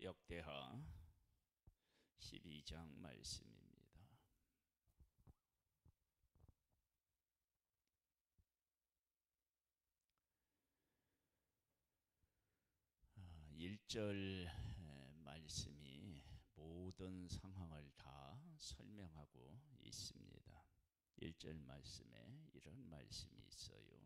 역대하 12장 말씀입니다. 1절 말씀이 모든 상황을 다 설명하고 있습니다. 1절 말씀에 이런 말씀이 있어요.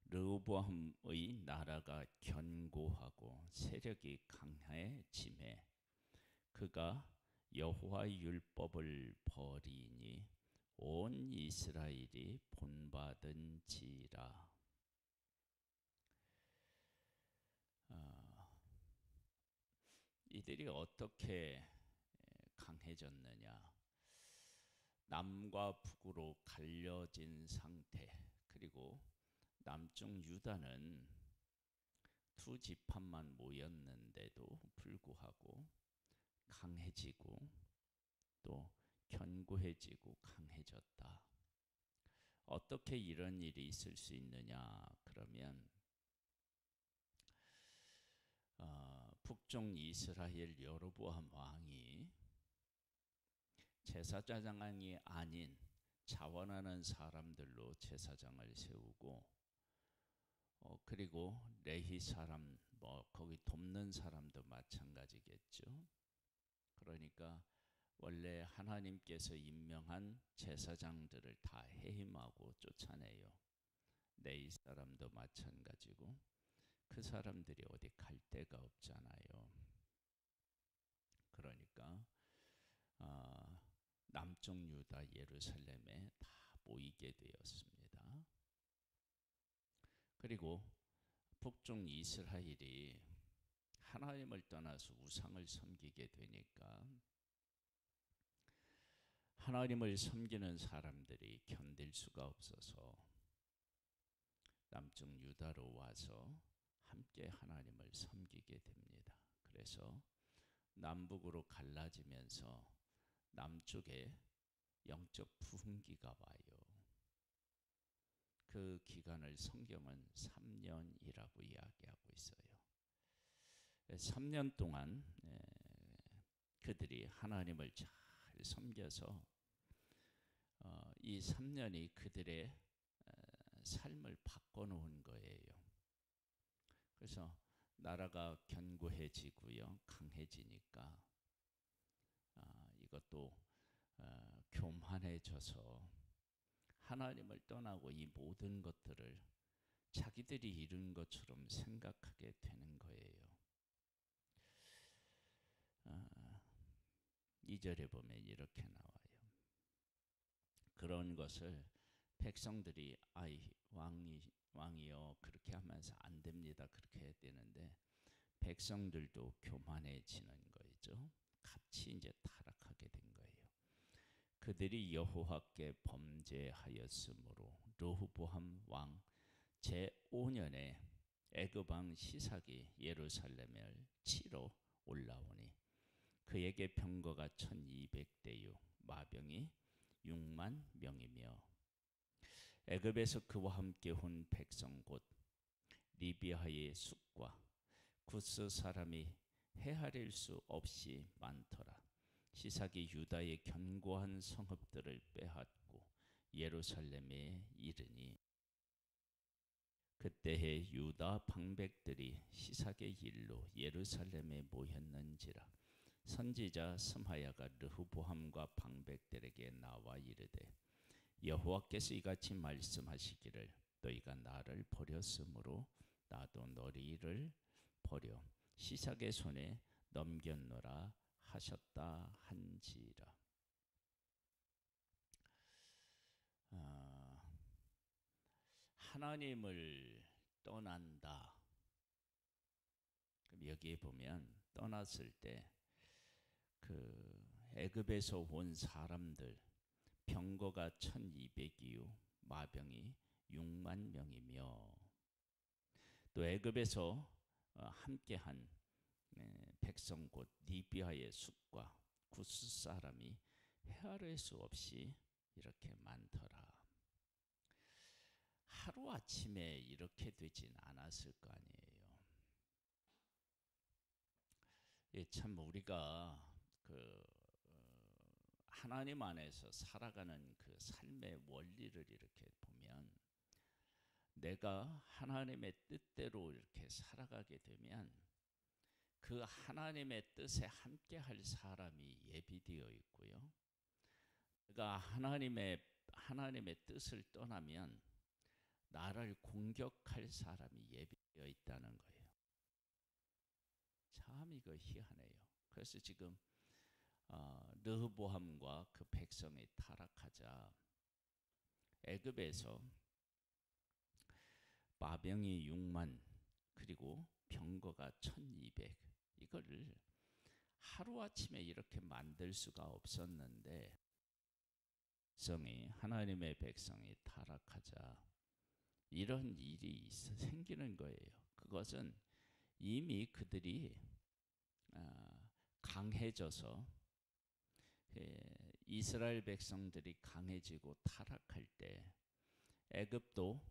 르호보암의 나라가 견고하고 세력이 강해짐에 그가 여호와의 율법을 버리니 온 이스라엘이 본받은지라. 이들이 어떻게 강해졌느냐? 남과 북으로 갈려진 상태, 그리고 남쪽 유다는 두 지파만 모였는데도 불구하고 강해지고 또 견고해지고 강해졌다. 어떻게 이런 일이 있을 수 있느냐? 그러면 북쪽 이스라엘 여로보암 왕이 제사장이 아닌 자원하는 사람들로 제사장을 세우고 그리고 레히 사람 거기 돕는 사람도 마찬가지겠죠. 그러니까 원래 하나님께서 임명한 제사장들을 다 해임하고 쫓아내요. 레히 사람도 마찬가지고 그 사람들이 어디 갈 데가 없잖아요. 그러니까 남쪽 유다 예루살렘에 다 모이게 되었습니다. 그리고 북쪽 이스라엘이 하나님을 떠나서 우상을 섬기게 되니까 하나님을 섬기는 사람들이 견딜 수가 없어서 남쪽 유다로 와서 함께 하나님을 섬기게 됩니다. 그래서 남북으로 갈라지면서 남쪽에 영적 부흥기가 와요. 그 기간을 성경은 3년이라고 이야기하고 있어요. 3년 동안 그들이 하나님을 잘 섬겨서 이 3년이 그들의 삶을 바꿔놓은 거예요. 그래서 나라가 견고해지고요, 강해지니까 이것도 교만해져서 하나님을 떠나고 이 모든 것들을 자기들이 이룬 것처럼 생각하게 되는 거예요. 2절에 보면 이렇게 나와요. 그런 것을 백성들이 왕이요 그렇게 하면서 안 됩니다. 그렇게 해야 되는데 백성들도 교만해지는 거죠. 같이 이제 타락하게 된 거예요. 그들이 여호와께 범죄하였으므로 르호보암 왕 제5년에 애굽 왕 시삭이 예루살렘을 치러 올라오니 그에게 병거가 1200대요 마병이 6만 명이며 애굽에서 그와 함께 온 백성 곧 리비아의 숫과 구스 사람이 헤아릴 수 없이 많더라. 시삭이 유다의 견고한 성읍들을 빼앗고 예루살렘에 이르니 그때에 유다 방백들이 시삭의 일로 예루살렘에 모였는지라. 선지자 스마야가 르호보암과 방백들에게 나와 이르되 여호와께서 이같이 말씀하시기를 너희가 나를 버렸으므로 나도 너희를 버려 시삭의 손에 넘겼노라 하셨다 한지라. 하나님을 떠난다. 그럼 여기에 보면 떠났을 때 그 애굽에서 온 사람들 병거가 1200이요 마병이 6만 명이며 또 애굽에서 함께한 백성 곧 리비아의 숫과 구스 사람이 헤아릴 수 없이 이렇게 많더라. 하루아침에 이렇게 되진 않았을 거 아니에요. 참 우리가 그 하나님 안에서 살아가는 그 삶의 원리를 이렇게 보면 내가 하나님의 뜻대로 이렇게 살아가게 되면 그 하나님의 뜻에 함께 할 사람이 예비되어 있고요. 내가 하나님의 뜻을 떠나면 나를 공격할 사람이 예비되어 있다는 거예요. 참 이거 희한해요. 그래서 지금 르호보암과 그 백성이 타락하자 애굽에서 마병이 6만 그리고 병거가 1200 이거를 하루아침에 이렇게 만들 수가 없었는데 하나님의 백성이 타락하자 이런 일이 생기는 거예요. 그것은 이미 그들이 강해져서 이스라엘 백성들이 강해지고 타락할 때 애굽도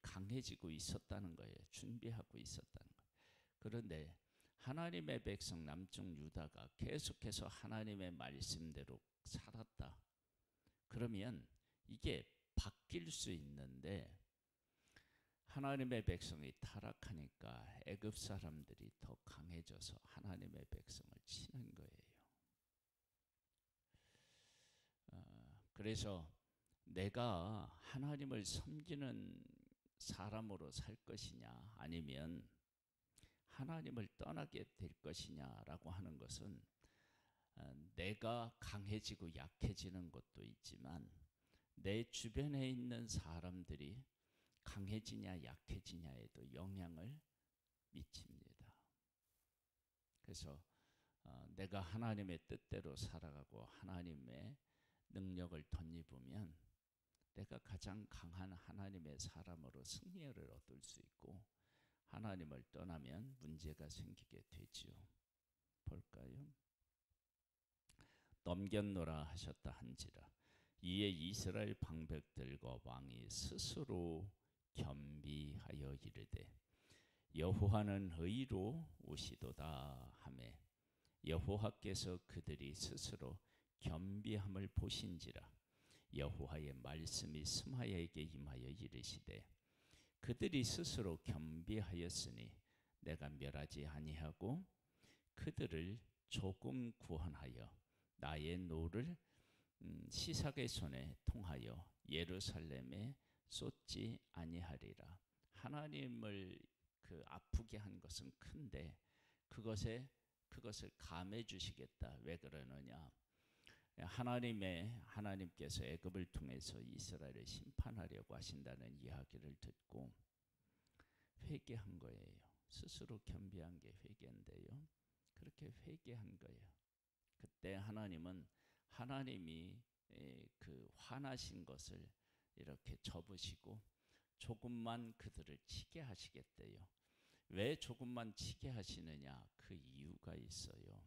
강해지고 있었다는 거예요. 준비하고 있었다는 거예요. 그런데 하나님의 백성 남쪽 유다가 계속해서 하나님의 말씀대로 살았다. 그러면 이게 바뀔 수 있는데 하나님의 백성이 타락하니까 애굽 사람들이 더 강해져서 하나님의 백성을 치는 거예요. 그래서 내가 하나님을 섬기는 사람으로 살 것이냐 아니면 하나님을 떠나게 될 것이냐라고 하는 것은 내가 강해지고 약해지는 것도 있지만 내 주변에 있는 사람들이 강해지냐 약해지냐에도 영향을 미칩니다. 그래서 내가 하나님의 뜻대로 살아가고 하나님의 능력을 덧입으면 내가 가장 강한 하나님의 사람으로 승리를 얻을 수 있고 하나님을 떠나면 문제가 생기게 되지요. 볼까요? 넘겼노라 하셨다 한지라 이에 이스라엘 방백들과 왕이 스스로 겸비하여 이르되 여호와는 의로 오시도다 하매 여호와께서 그들이 스스로 겸비함을 보신지라 여호와의 말씀이 스마야에게 임하여 이르시되 그들이 스스로 겸비하였으니 내가 멸하지 아니하고 그들을 조금 구원하여 나의 노를 시삭의 손에 통하여 예루살렘에 쏟지 아니하리라. 하나님을 아프게 한 것은 큰데 그것을 감해 주시겠다. 왜 그러느냐? 하나님께서 애굽을 통해서 이스라엘을 심판하려고 하신다는 이야기를 듣고 회개한 거예요. 스스로 겸비한 게 회개인데요. 그렇게 회개한 거예요. 그때 하나님이 그 화나신 것을 이렇게 접으시고 조금만 그들을 치게 하시겠대요. 왜 조금만 치게 하시느냐? 그 이유가 있어요.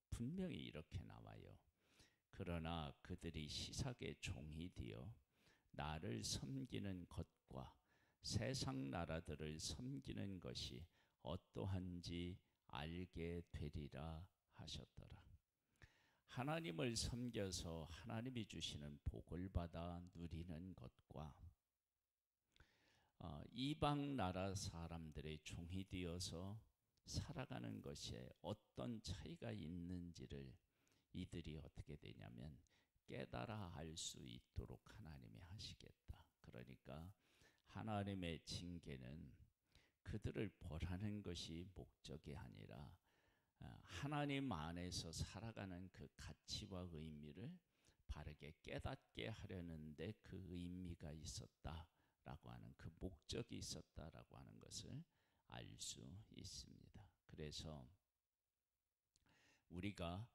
분명히 이렇게 나와요. 그러나 그들이 시삭의 종이 되어 나를 섬기는 것과 세상 나라들을 섬기는 것이 어떠한지 알게 되리라 하셨더라. 하나님을 섬겨서 하나님이 주시는 복을 받아 누리는 것과 이방 나라 사람들의 종이 되어서 살아가는 것에 어떤 차이가 있는지를 이들이 어떻게 되냐면 깨달아 알 수 있도록 하나님이 하시겠다. 그러니까 하나님의 징계는 그들을 벌하는 것이 목적이 아니라 하나님 안에서 살아가는 그 가치와 의미를 바르게 깨닫게 하려는데 그 의미가 있었다라고 하는 그 목적이 있었다라고 하는 것을 알 수 있습니다. 그래서 우리가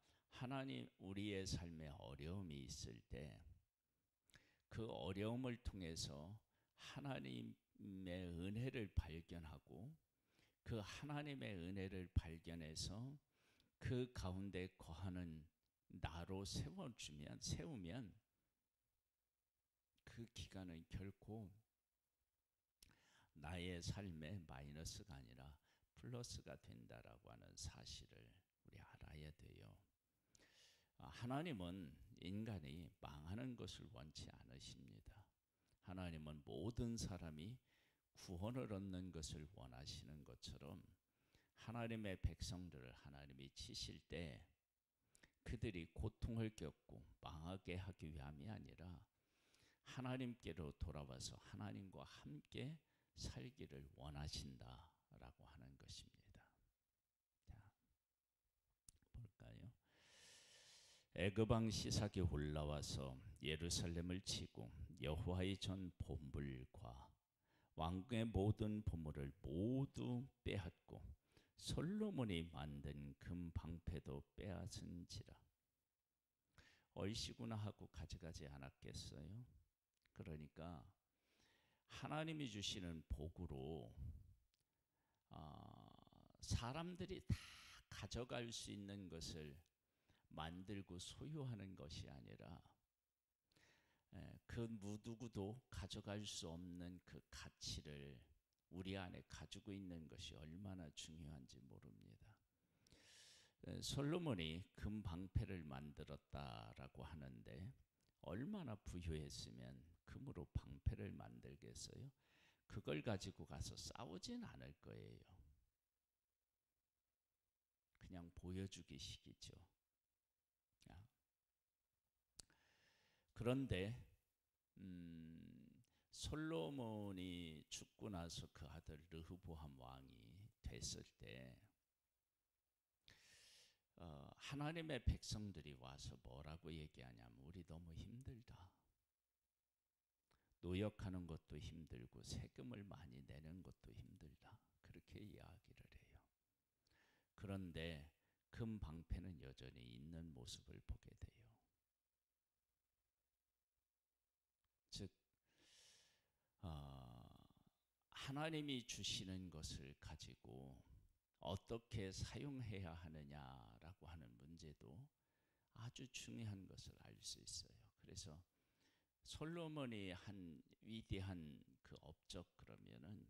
우리의 삶에 어려움이 있을 때 그 어려움을 통해서 하나님의 은혜를 발견하고 그 하나님의 은혜를 발견해서 그 가운데 거하는 나로 세우면 그 기간은 결코 나의 삶에 마이너스가 아니라 플러스가 된다라고 하는 사실을 알아야 돼요. 하나님은 인간이 망하는 것을 원치 않으십니다. 하나님은 모든 사람이 구원을 얻는 것을 원하시는 것처럼 하나님의 백성들을 하나님이 치실 때 그들이 고통을 겪고 망하게 하기 위함이 아니라 하나님께로 돌아와서 하나님과 함께 살기를 원하신다라고 하는 것입니다. 자, 볼까요? 애굽 왕 시삭이 올라와서 예루살렘을 치고 여호와의 전 보물과 왕궁의 모든 보물을 모두 빼앗고 솔로몬이 만든 금 방패도 빼앗은지라. 얼씨구나 하고 가져가지 않았겠어요? 그러니까 하나님이 주시는 복으로 사람들이 다 가져갈 수 있는 것을 만들고 소유하는 것이 아니라 그 누구도 가져갈 수 없는 그 가치를 우리 안에 가지고 있는 것이 얼마나 중요한지 모릅니다. 솔로몬이 금 방패를 만들었다라고 하는데 얼마나 부유했으면 금으로 방패를 만들겠어요? 그걸 가지고 가서 싸우진 않을 거예요. 그냥 보여주기식이죠. 그런데 솔로몬이 죽고 나서 그 아들 르호보암 왕이 됐을 때 하나님의 백성들이 와서 뭐라고 얘기하냐면 우리 너무 힘들다. 노역하는 것도 힘들고 세금을 많이 내는 것도 힘들다. 그렇게 이야기를 해요. 그런데 금 방패는 여전히 있는 모습을 보게 돼요. 즉 하나님이 주시는 것을 가지고 어떻게 사용해야 하느냐라고 하는 문제도 아주 중요한 것을 알 수 있어요. 그래서 솔로몬이 한 위대한 그 업적 그러면은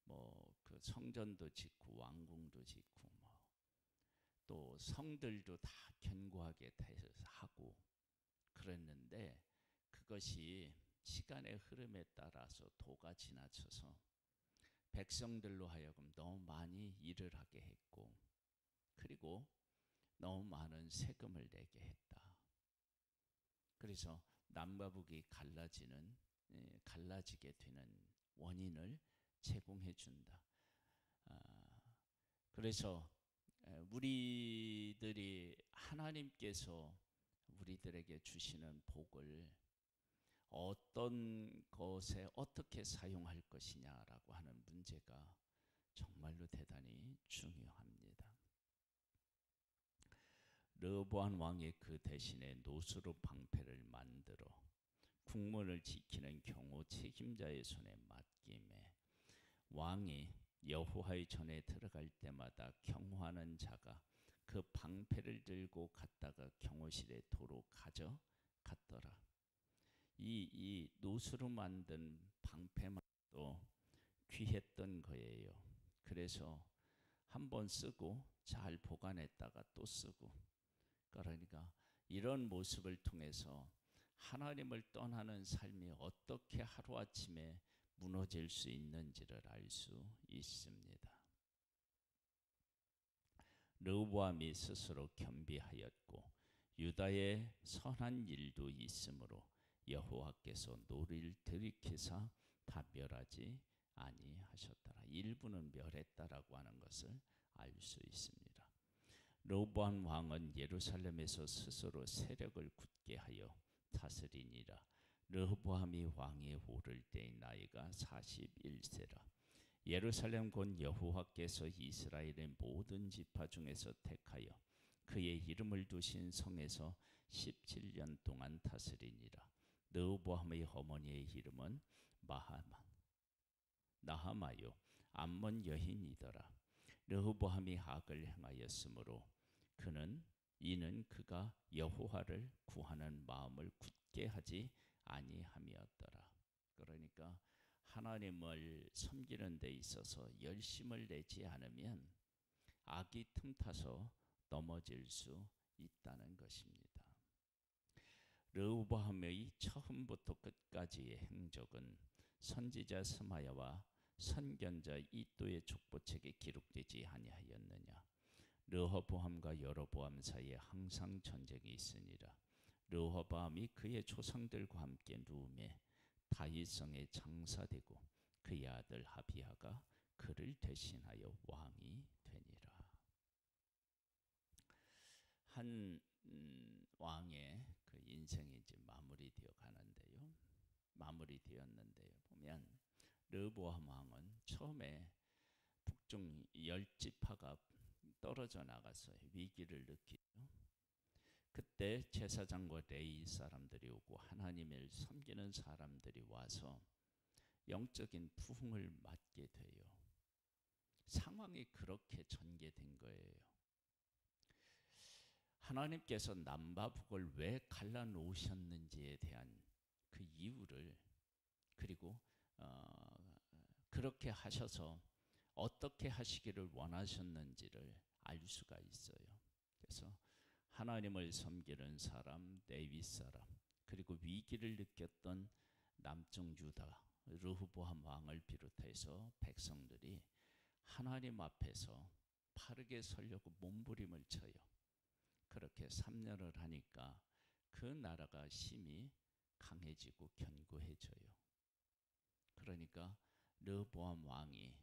뭐 그 성전도 짓고 왕궁도 짓고 뭐 또 성들도 다 견고하게 하고 그랬는데 그것이 시간의 흐름에 따라서 도가 지나쳐서 백성들로 하여금 너무 많이 일을 하게 했고 그리고 너무 많은 세금을 내게 했다. 그래서 남과 북이 갈라지게 되는 원인을 제공해 준다. 그래서 우리들이 하나님께서 우리들에게 주시는 복을 어떤 것에 어떻게 사용할 것이냐라고 하는 문제가 정말로 대단히 중요합니다. 르호보암 왕이 그 대신에 노수로 방패를 만들어 국문을 지키는 경호 책임자의 손에 맡김에 왕이 여호와의 전에 들어갈 때마다 경호하는 자가 그 방패를 들고 갔다가 경호실에 도로 가져갔더라. 이 노수로 만든 방패만도 귀했던 거예요. 그래서 한번 쓰고 잘 보관했다가 또 쓰고 그러니까 이런 모습을 통해서 하나님을 떠나는 삶이 어떻게 하루아침에 무너질 수 있는지를 알 수 있습니다. 르호보암이 스스로 겸비하였고 유다의 선한 일도 있으므로 여호와께서 노를 들이키사 다 멸하지 아니하셨더라. 일부는 멸했다라고 하는 것을 알 수 있습니다. 르호보암 왕은 예루살렘에서 스스로 세력을 굳게 하여 다스리니라. 르호보암이 왕에 오를 때의 나이가 41세라. 예루살렘 곧 여호와께서 이스라엘의 모든 지파 중에서 택하여 그의 이름을 두신 성에서 17년 동안 다스리니라. 르호보암의 어머니의 이름은 나하마요 암몬 여인이더라. 르호보암이 악을 행하였으므로 이는 그가 여호와를 구하는 마음을 굳게 하지 아니함이었더라. 그러니까 하나님을 섬기는 데 있어서 열심을 내지 않으면 악이 틈타서 넘어질 수 있다는 것입니다. 르호보암의 처음부터 끝까지의 행적은 선지자 스마야와 선견자 이도의 족보책에 기록되지 아니하였느냐. 르호보암과 여로보암 사이에 항상 전쟁이 있으니라. 르호보암이 그의 조상들과 함께 누움에 다윗성에 장사되고 그의 아들 아비야가 그를 대신하여 왕이 되니라. 한 왕의 그 인생이 이제 마무리되어 가는데요. 마무리되었는데요. 보면 르호보암 왕은 처음에 북중 10지파가 떨어져 나가서 위기를 느끼죠. 그때 제사장과 레위 사람들이 오고 하나님을 섬기는 사람들이 와서 영적인 부흥을 맞게 돼요. 상황이 그렇게 전개된 거예요. 하나님께서 남과 북을 왜 갈라놓으셨는지에 대한 그 이유를, 그리고 그렇게 하셔서 어떻게 하시기를 원하셨는지를 알 수가 있어요. 그래서 하나님을 섬기는 사람, 레위 사람, 그리고 위기를 느꼈던 남쪽 유다 르호보암 왕을 비롯해서 백성들이 하나님 앞에서 바르게 서려고 몸부림을 쳐요. 그렇게 3년을 하니까 그 나라가 심히 강해지고 견고해져요. 그러니까 르호보암 왕이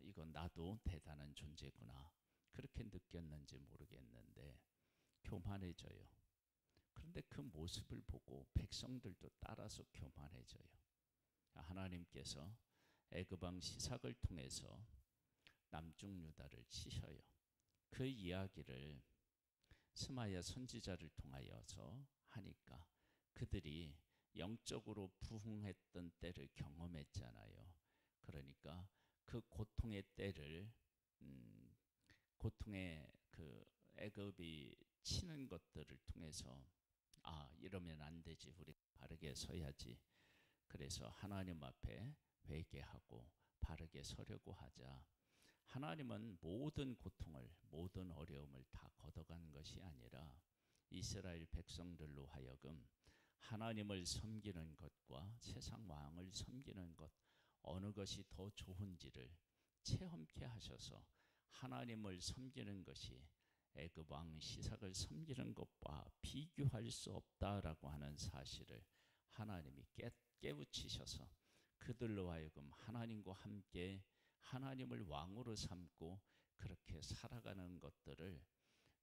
이건 나도 대단한 존재구나, 그렇게 느꼈는지 모르겠는데 교만해져요. 그런데 그 모습을 보고 백성들도 따라서 교만해져요. 하나님께서 애굽 왕 시삭을 통해서 남쪽 유다를 치셔요. 그 이야기를 스마야 선지자를 통하여서 하니까 그들이 영적으로 부흥했던 때를 경험했잖아요. 그러니까 그 고통의 때를 고통의 그 애굽이 치는 것들을 통해서 이러면 안 되지, 우리 바르게 서야지. 그래서 하나님 앞에 회개하고 바르게 서려고 하자. 하나님은 모든 고통을, 모든 어려움을 다 걷어간 것이 아니라 이스라엘 백성들로 하여금 하나님을 섬기는 것과 세상 왕을 섬기는 것, 어느 것이 더 좋은지를 체험케 하셔서 하나님을 섬기는 것이 애굽 왕 시삭을 섬기는 것과 비교할 수 없다라고 하는 사실을 하나님이 깨우치셔서 그들로 하여금 하나님과 함께 하나님을 왕으로 삼고 그렇게 살아가는 것들을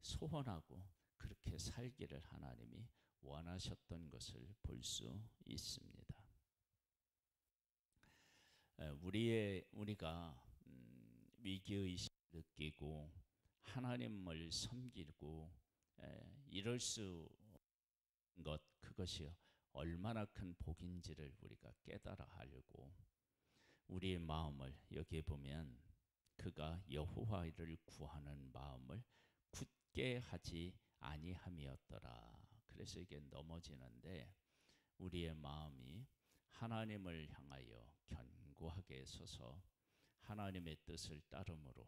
소원하고 그렇게 살기를 하나님이 원하셨던 것을 볼 수 있습니다. 우리가 위기의식을 느끼고 하나님을 섬기고 이럴 수 있는 것, 그것이 얼마나 큰 복인지를 우리가 깨달아 하려고 우리의 마음을, 여기에 보면 그가 여호와를 구하는 마음을 굳게 하지 아니함이었더라. 그래서 이게 넘어지는데 우리의 마음이 하나님을 향하여 견고하게 서서 하나님의 뜻을 따름으로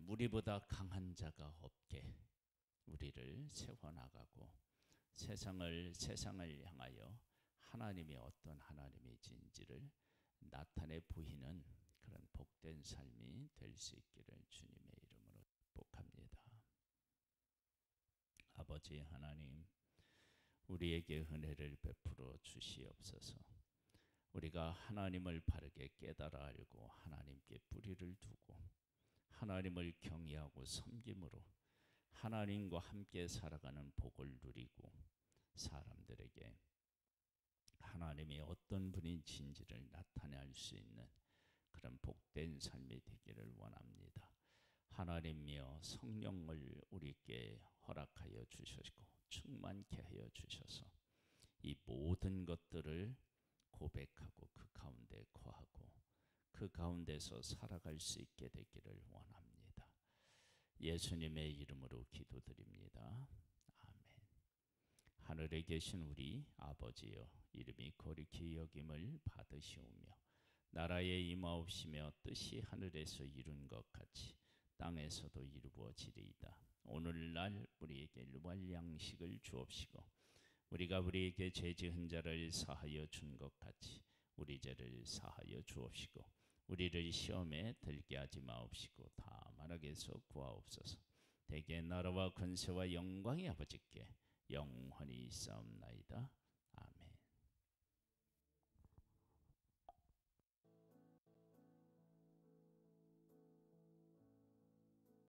우리보다 강한 자가 없게 우리를 세워나가고 세상을 향하여 하나님이 어떤 하나님이신지를 나타내 보이는 그런 복된 삶이 될 수 있기를 주님의 이름으로 축복합니다. 아버지 하나님, 우리에게 은혜를 베풀어 주시옵소서. 우리가 하나님을 바르게 깨달아 알고 하나님께 뿌리를 두고 하나님을 경외하고 섬김으로 하나님과 함께 살아가는 복을 누리고 사람들에게 하나님이 어떤 분인지를 나타낼 수 있는 그런 복된 삶이 되기를 원합니다. 하나님이여, 성령을 우리에게 허락하여 주시고 충만케 하여 주셔서 이 모든 것들을 고백하고 그 가운데 거하고 그 가운데서 살아갈 수 있게 되기를 원합니다. 예수님의 이름으로 기도드립니다. 아멘. 하늘에 계신 우리 아버지여, 이름이 거룩히 여김을 받으시오며 나라에 임하옵시며 뜻이 하늘에서 이룬 것 같이 땅에서도 이루어지리이다. 오늘날 우리에게 일용할 양식을 주옵시고 우리가 우리에게 죄 지은 자를 사하여 준 것 같이 우리 죄를 사하여 주옵시고 우리를 시험에 들게 하지 마옵시고 다만 악에서 구하옵소서. 대개 나라와 권세와 영광이 아버지께 영원히 있사옵나이다.